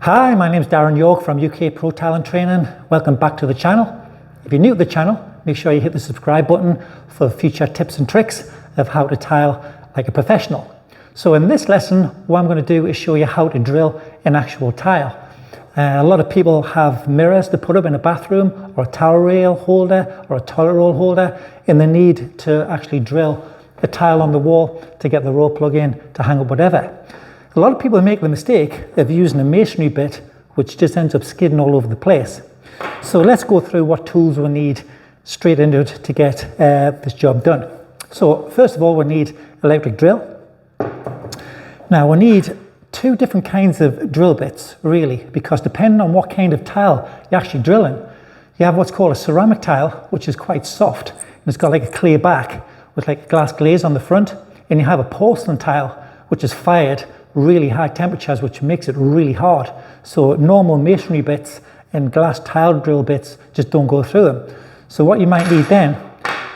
Hi, my name is Darren York from UK Pro Talent Training. Welcome back to the channel. If you're new to the channel, make sure you hit the subscribe button for future tips and tricks of how to tile like a professional. So in this lesson, what I'm going to do is show you how to drill an actual tile. A lot of people have mirrors to put up in a bathroom, or a towel rail holder, or a toilet roll holder, and they need to actually drill a tile on the wall to get the roll plug in to hang up whatever. A lot of people make the mistake of using a masonry bit, which just ends up skidding all over the place. So let's go through what tools we need straight into it to get this job done. So first of all, we need electric drill. Now we need two different kinds of drill bits, really, because depending on what kind of tile you're actually drilling, you have what's called a ceramic tile, which is quite soft, and it's got like a clear back with like a glass glaze on the front, and you have a porcelain tile, which is fired really high temperatures, which makes it really hard. So normal masonry bits and glass tile drill bits just don't go through them. So what you might need then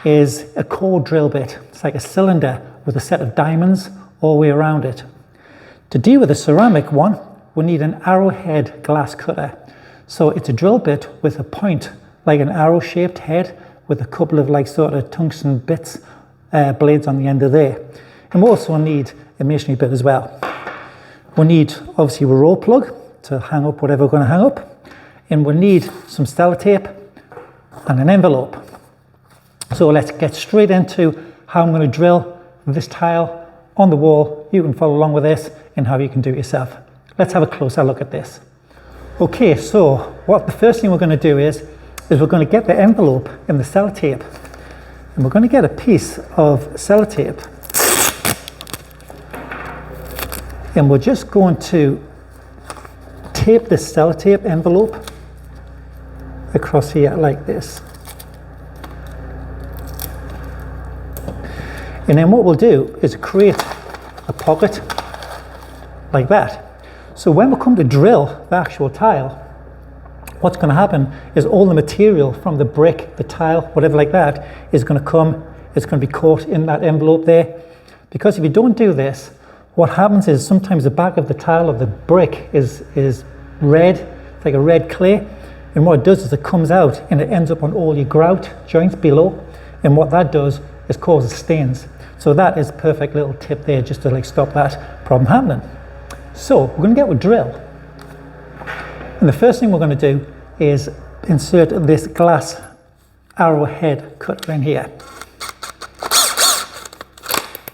is a core drill bit. It's like a cylinder with a set of diamonds all the way around it. To deal with a ceramic one, we need an arrowhead glass cutter. So it's a drill bit with a point, like an arrow-shaped head with a couple of like sort of tungsten bits, blades on the end of there. And we also need a masonry bit as well. We need obviously a roll plug to hang up whatever we're going to hang up, and we need some sellotape and an envelope. So let's get straight into how I'm going to drill this tile on the wall. You can follow along with this and how you can do it yourself. Let's have a closer look at this. Okay, so what the first thing we're going to do is we're going to get the envelope and the sellotape, and we're going to get a piece of sellotape. And we're just going to tape this sellotape envelope across here like this. And then what we'll do is create a pocket like that. So when we come to drill the actual tile, what's going to happen is all the material from the brick, the tile, whatever like that, is going to come, it's going to be caught in that envelope there. Because if you don't do this, what happens is sometimes the back of the tile of the brick is red, it's like a red clay, and what it does is it comes out and it ends up on all your grout joints below, and what that does is causes stains. So that is a perfect little tip there just to like stop that problem happening. So we're going to get with drill, and the first thing we're going to do is insert this glass arrowhead cutter in here.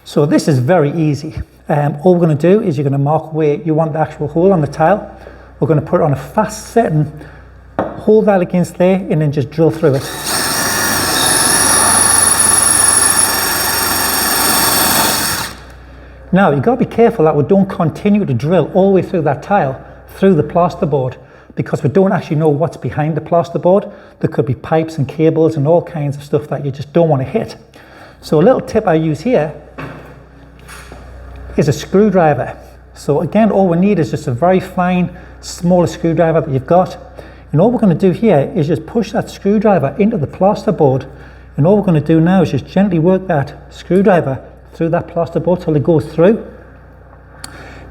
So this is very easy. All we're going to do is you're going to mark where you want the actual hole on the tile. We're going to put it on a fast setting, hold that against there, and then just drill through it. Now you've got to be careful that we don't continue to drill all the way through that tile, through the plasterboard, because we don't actually know what's behind the plasterboard. There could be pipes and cables and all kinds of stuff that you just don't want to hit. So a little tip I use here is a screwdriver. So again, all we need is just a very fine, smaller screwdriver that you've got. And all we're going to do here is just push that screwdriver into the plasterboard. And all we're going to do now is just gently work that screwdriver through that plasterboard till it goes through.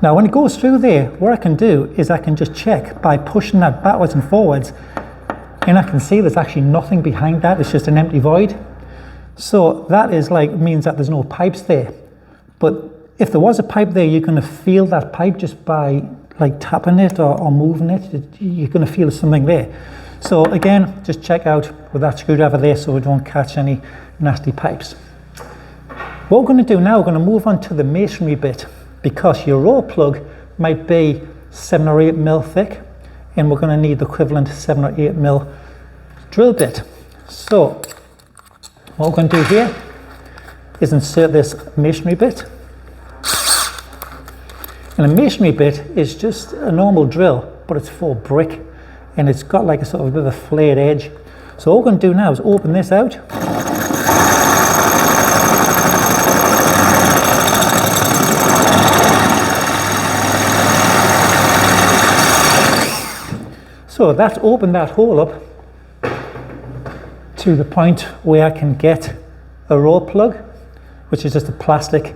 Now when it goes through there, what I can do is I can just check by pushing that backwards and forwards, and I can see there's actually nothing behind that. It's just an empty void. So that is like means that there's no pipes there. But if there was a pipe there, you're going to feel that pipe just by like tapping it or moving it. You're going to feel something there. So again, just check out with that screwdriver there so we don't catch any nasty pipes. What we're going to do now, we're going to move on to the masonry bit, because your roll plug might be 7 or 8 mil thick, and we're going to need the equivalent 7 or 8 mil drill bit. So what we're going to do here is insert this masonry bit. And a masonry bit is just a normal drill, but it's for brick, and it's got like a sort of a bit of a flared edge. So all we're going to do now is open this out. So that's opened that hole up to the point where I can get a roll plug, which is just a plastic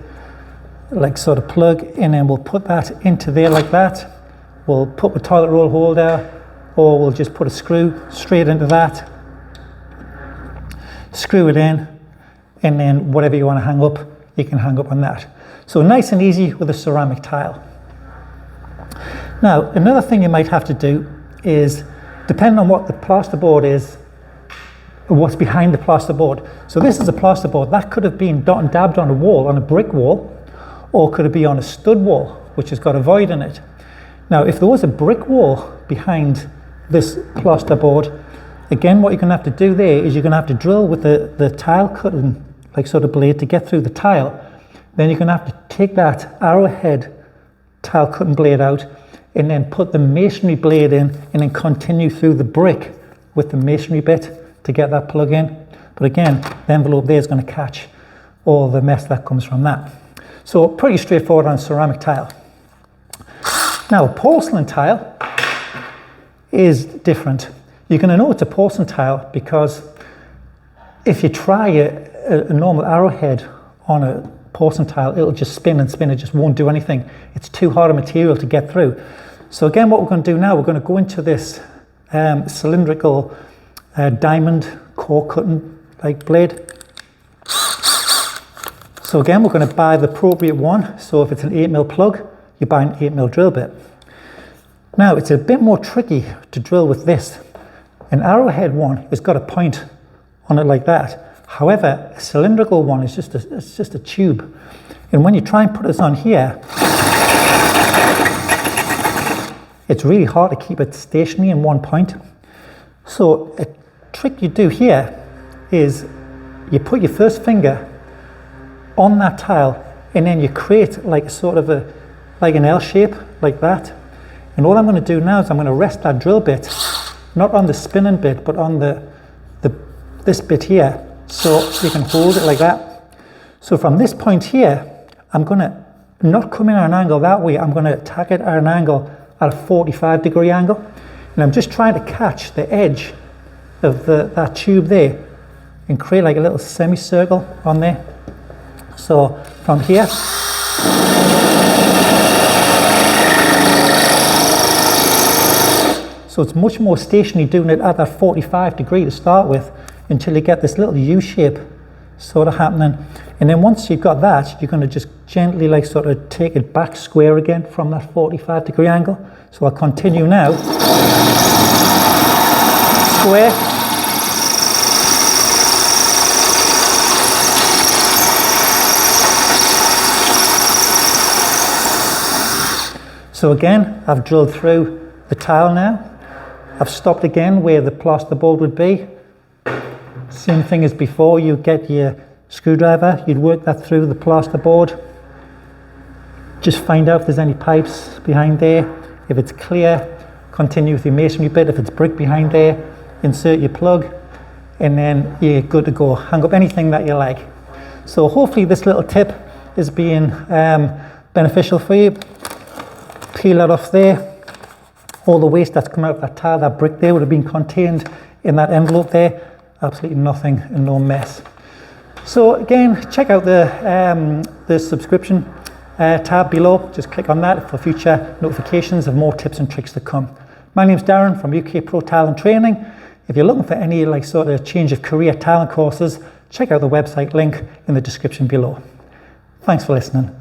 like sort of plug, and then we'll put that into there like that. we'll put the toilet roll holder, or we'll just put a screw straight into that, screw it in, and then whatever you want to hang up, you can hang up on that. So nice and easy with a ceramic tile. Now, another thing you might have to do is, depending on what the plasterboard is, or what's behind the plasterboard. So this is a plasterboard. That could have been dot and dabbed on a wall, on a brick wall, or could it be on a stud wall, which has got a void in it. Now, if there was a brick wall behind this plasterboard, again, what you're going to have to do there is you're going to have to drill with the tile cutting, like sort of blade, to get through the tile. Then you're going to have to take that arrowhead tile cutting blade out and then put the masonry blade in and then continue through the brick with the masonry bit to get that plug in. But again, the envelope there is going to catch all the mess that comes from that. So pretty straightforward on ceramic tile. Now, porcelain tile is different. You're going to know it's a porcelain tile because if you try a normal arrowhead on a porcelain tile, it'll just spin and spin. It just won't do anything. It's too hard a material to get through. So again, what we're going to do now, we're going to go into this cylindrical diamond core cutting like blade. So again, we're going to buy the appropriate one. So if it's an 8mm plug, you buy an 8mm drill bit. Now, it's a bit more tricky to drill with this. An arrowhead one has got a point on it like that. However, a cylindrical one is just a tube. And when you try and put this on here, it's really hard to keep it stationary in one point. So a trick you do here is you put your first finger on that tile and then you create like sort of like an L shape like that. And all I'm going to do now is I'm going to rest that drill bit not on the spinning bit but on this bit here, so you can hold it like that. So from this point here, I'm going to not come in at an angle that way. I'm going to attack it at an angle at a 45-degree angle, and I'm just trying to catch the edge of that tube there and create like a little semicircle on there. So from here, so it's much more stationary doing it at that 45-degree to start with until you get this little U shape sort of happening. And then once you've got that, you're going to just gently like sort of take it back square again from that 45-degree angle. So I'll continue now. Square. So again, I've drilled through the tile now. I've stopped again where the plasterboard would be. Same thing as before, you get your screwdriver, you'd work that through the plasterboard. Just find out if there's any pipes behind there. If it's clear, continue with your masonry bit. If it's brick behind there, insert your plug, and then you're good to go. Hang up anything that you like. So hopefully this little tip is being beneficial for you. Peel that off there. All the waste that's come out of that tile, that brick there, would have been contained in that envelope there. Absolutely nothing and no mess. So again, check out the subscription tab below. Just click on that for future notifications of more tips and tricks to come. My name's Darren from UK Pro Tile Training. If you're looking for any like sort of change of career talent courses, check out the website link in the description below. Thanks for listening.